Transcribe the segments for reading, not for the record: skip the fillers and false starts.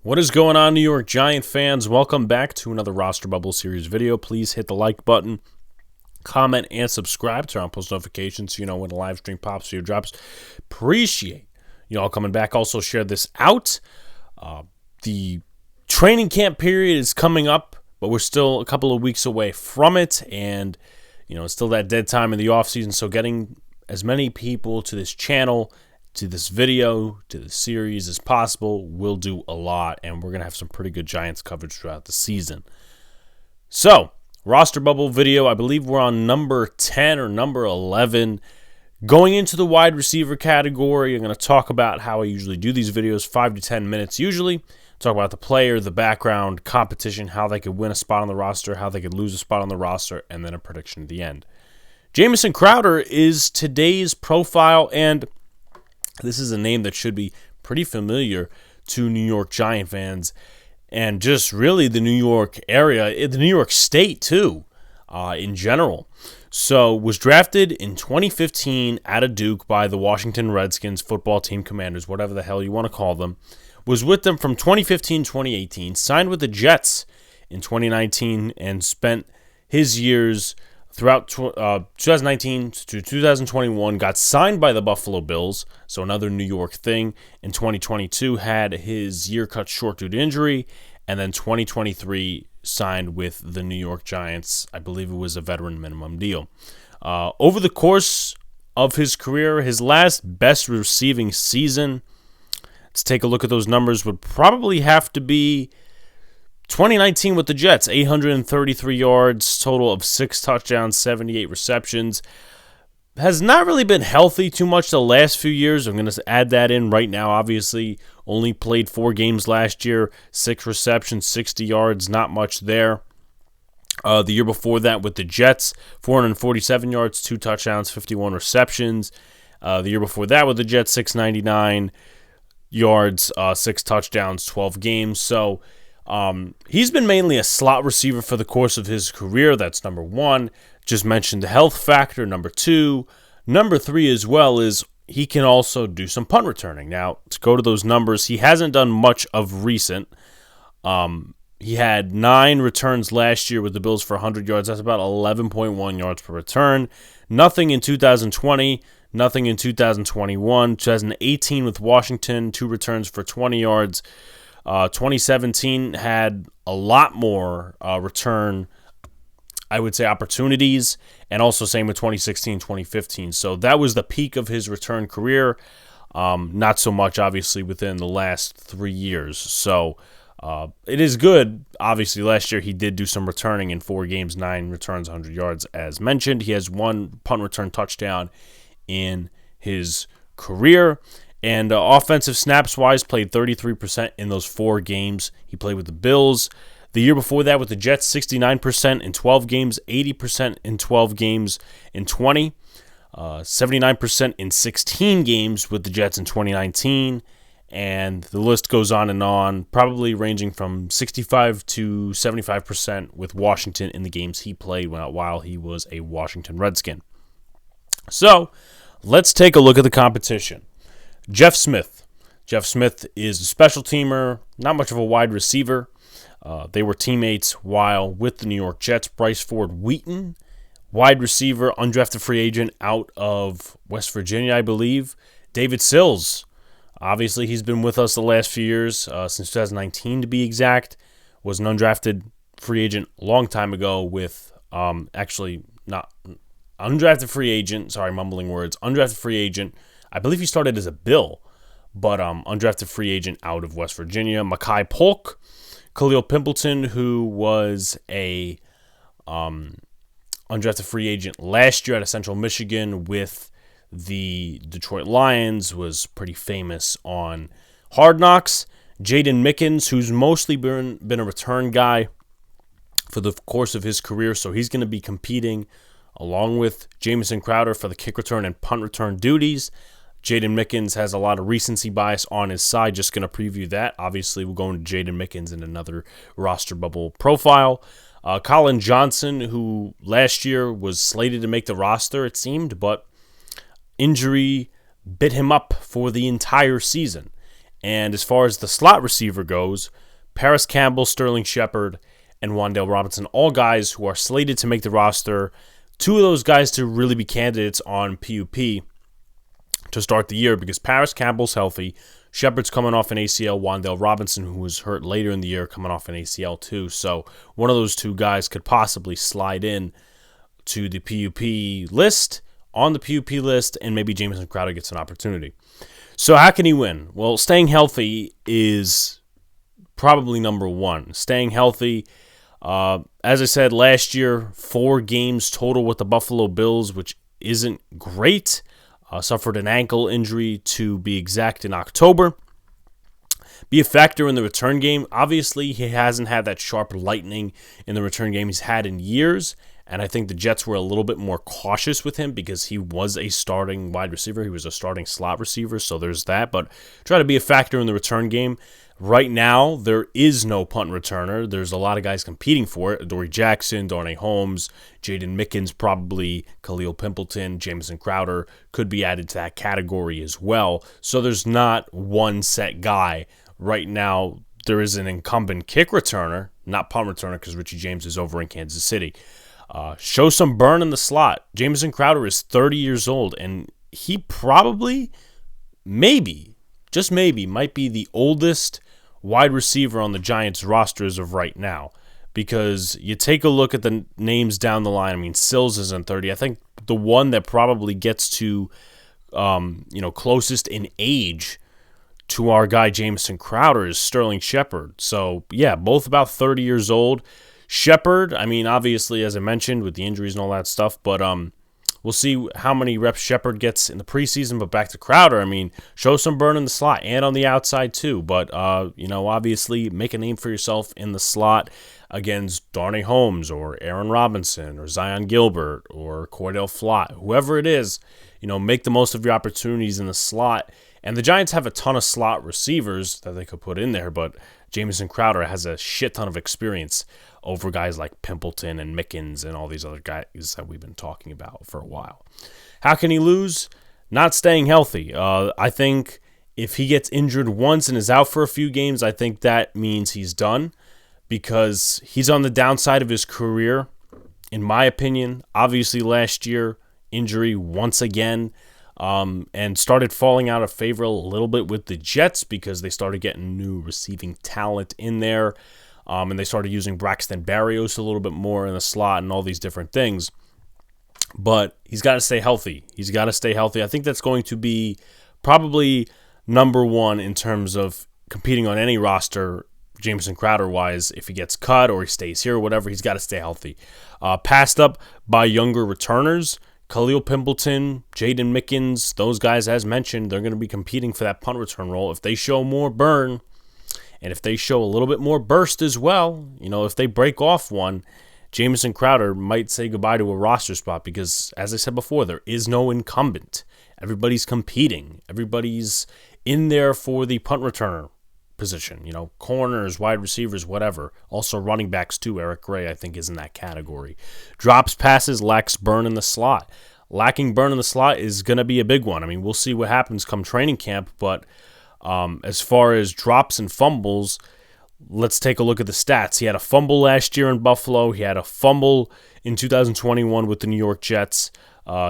What is going on, New York Giant fans? Welcome back to another Roster Bubble Series video. Please hit the like button, comment, and subscribe. Turn on post notifications so you know when the live stream pops or drops. Appreciate you all coming back. Also, share this out. The training camp period is coming up, but we're still a couple of weeks away from it, and it's still that dead time in the offseason. So getting as many people to this channel, to this video, to the series as possible will do a lot, and we're going to have some pretty good Giants coverage throughout the season. So, roster bubble video, I believe we're on number 10 or number 11. Going into the wide receiver category, I'm going to talk about how I usually do these videos, 5 to 10 minutes usually. Talk about the player, the background, competition, how they could win a spot on the roster, how they could lose a spot on the roster, and then a prediction at the end. Jamison Crowder is today's profile, and this is a name that should be pretty familiar to New York Giant fans and just really the New York area, the New York State too, in general. So was drafted in 2015 out of Duke by the Washington Redskins football team commanders, whatever the hell you want to call them. Was with them from 2015-2018, signed with the Jets in 2019, and spent his years throughout 2019 to 2021, got signed by the Buffalo Bills, so another New York thing. In 2022, had his year cut short due to injury, and then 2023 signed with the New York Giants. I believe it was a veteran minimum deal. Over the course of his career, his last best receiving season, let's take a look at those numbers, would probably have to be 2019 with the Jets, 833 yards, total of 6 touchdowns, 78 receptions. Has not really been healthy too much the last few years. I'm going to add that in right now, obviously. Only played 4 games last year, 6 receptions, 60 yards, not much there. The year before that with the Jets, 447 yards, 2 touchdowns, 51 receptions. The year before that with the Jets, 699 yards, 6 touchdowns, 12 games. So he's been mainly a slot receiver for the course of his career. That's number 1. Just mentioned the health factor. Number 2. Number 3 as well is he can also do some punt returning. Now, to go to those numbers, he hasn't done much of recent. He had 9 returns last year with the Bills for 100 yards. That's about 11.1 yards per return. Nothing in 2020. Nothing in 2021. 2018 with Washington, 2 returns for 20 yards. 2017 had a lot more return, I would say, opportunities, and also same with 2016, 2015. So that was the peak of his return career. Not so much, obviously, within the last 3 years. So it is good. Obviously, last year he did do some returning in 4 games, 9 returns, 100 yards, as mentioned. He has 1 punt return touchdown in his career. And offensive snaps-wise, played 33% in those 4 games he played with the Bills. The year before that with the Jets, 69% in 12 games, 80% in 12 games in 20, 79% in 16 games with the Jets in 2019, and the list goes on, probably ranging from 65 to 75% with Washington in the games he played while he was a Washington Redskin. So, let's take a look at the competition. Jeff Smith. Jeff Smith is a special teamer, not much of a wide receiver. They were teammates while with the New York Jets. Bryce Ford Wheaton, wide receiver, undrafted free agent out of West Virginia, I believe. David Sills, obviously he's been with us the last few years, since 2019 to be exact. Was an undrafted free agent a long time ago with, actually not undrafted free agent, sorry, mumbling words, undrafted free agent. I believe he started as a Bill, but undrafted free agent out of West Virginia. Makai Polk, Khalil Pimpleton, who was a undrafted free agent last year out of Central Michigan with the Detroit Lions, was pretty famous on Hard Knocks. Jaden Mickens, who's mostly been a return guy for the course of his career, so he's going to be competing along with Jamison Crowder for the kick return and punt return duties. Jaden Mickens has a lot of recency bias on his side. Just going to preview that. Obviously, we'll go into Jaden Mickens in another roster bubble profile. Colin Johnson, who last year was slated to make the roster, it seemed, but injury bit him up for the entire season. And as far as the slot receiver goes, Paris Campbell, Sterling Shepard, and Wan'Dale Robinson, all guys who are slated to make the roster. Two of those guys to really be candidates on PUP to start the year because Paris Campbell's healthy. Shepard's coming off an ACL. Wan'Dale Robinson, who was hurt later in the year, coming off an ACL too. So one of those two guys could possibly slide in to the PUP list, on the PUP list, and maybe Jamison Crowder gets an opportunity. So how can he win? Well, staying healthy is probably number one. Staying healthy. As I said, last year, 4 games total with the Buffalo Bills, which isn't great. Suffered an ankle injury, to be exact, in October. Be a factor in the return game. Obviously, he hasn't had that sharp lightning in the return game he's had in years, and I think the Jets were a little bit more cautious with him because he was a starting wide receiver. He was a starting slot receiver, so there's that. But try to be a factor in the return game. Right now, there is no punt returner. There's a lot of guys competing for it. Adoree Jackson, Darnay Holmes, Jaden Mickens, probably Khalil Pimpleton, Jamison Crowder could be added to that category as well. So there's not one set guy. Right now, there is an incumbent kick returner, not punt returner because Richie James is over in Kansas City. Show some burn in the slot. Jamison Crowder is 30 years old, and he probably, maybe, just maybe, might be the oldest wide receiver on the Giants roster as of right now, because you take a look at the names down the line. I mean, Sills isn't 30. I think the one that probably gets to, closest in age to our guy Jamison Crowder is Sterling Shepard. So, yeah, both about 30 years old. Shepard, I mean, obviously, as I mentioned, with the injuries and all that stuff, but we'll see how many reps Shepard gets in the preseason. But back to Crowder, I mean, show some burn in the slot and on the outside too. But, obviously make a name for yourself in the slot against Darnay Holmes or Aaron Robinson or Zion Gilbert or Cordell Flott. Whoever it is, make the most of your opportunities in the slot. And the Giants have a ton of slot receivers that they could put in there, but Jamison Crowder has a shit ton of experience over guys like Pimpleton and Mickens and all these other guys that we've been talking about for a while. How can he lose? Not staying healthy. I think if he gets injured once and is out for a few games, I think that means he's done because he's on the downside of his career, in my opinion. Obviously, last year, injury once again, and started falling out of favor a little bit with the Jets because they started getting new receiving talent in there. And they started using Braxton Berrios a little bit more in the slot and all these different things. But he's got to stay healthy. I think that's going to be probably number one in terms of competing on any roster, Jamison Crowder-wise. If he gets cut or he stays here or whatever, he's got to stay healthy. Passed up by younger returners, Khalil Pimpleton, Jaden Mickens, those guys, as mentioned, they're going to be competing for that punt return role. If they show more burn, and if they show a little bit more burst as well, if they break off one, Jamison Crowder might say goodbye to a roster spot because, as I said before, there is no incumbent. Everybody's competing. Everybody's in there for the punt returner position. Corners, wide receivers, whatever. Also running backs too. Eric Gray, I think, is in that category. Drops passes, lacks burn in the slot. Lacking burn in the slot is going to be a big one. I mean, we'll see what happens come training camp, but as far as drops and fumbles, let's take a look at the stats. He had a fumble last year in Buffalo. He had a fumble in 2021 with the New York Jets.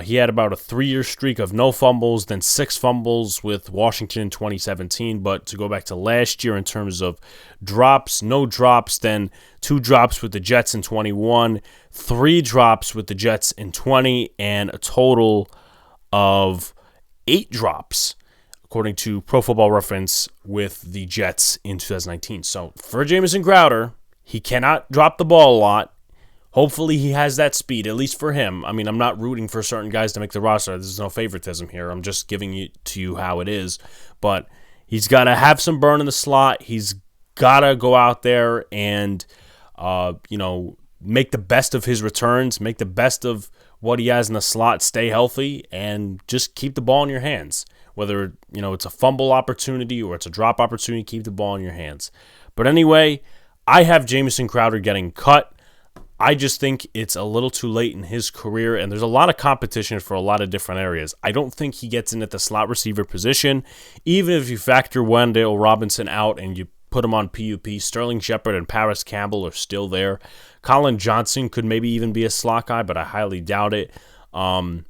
He had about a 3-year streak of no fumbles, then 6 fumbles with Washington in 2017. But to go back to last year in terms of drops, no drops, then 2 drops with the Jets in 21, 3 drops with the Jets in 20, and a total of 8 drops, according to Pro Football Reference, with the Jets in 2019. So for Jamison Crowder, he cannot drop the ball a lot. Hopefully he has that speed, at least for him. I mean, I'm not rooting for certain guys to make the roster. There's no favoritism here. I'm just giving it to you how it is. But he's got to have some burn in the slot. He's got to go out there and, make the best of his returns, make the best of what he has in the slot, stay healthy, and just keep the ball in your hands. Whether, it's a fumble opportunity or it's a drop opportunity, keep the ball in your hands. But anyway, I have Jamison Crowder getting cut. I just think it's a little too late in his career, and there's a lot of competition for a lot of different areas. I don't think he gets in at the slot receiver position. Even if you factor Wendell Robinson out and you put him on PUP, Sterling Shepard and Paris Campbell are still there. Colin Johnson could maybe even be a slot guy, but I highly doubt it. And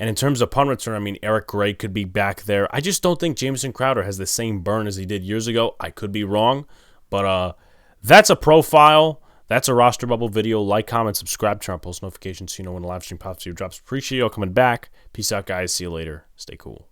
in terms of punt return, I mean, Eric Gray could be back there. I just don't think Jamison Crowder has the same burn as he did years ago. I could be wrong, but that's a profile. That's a roster bubble video. Like, comment, subscribe, turn on post notifications so you know when the live stream pops or drops. Appreciate y'all coming back. Peace out, guys. See you later. Stay cool.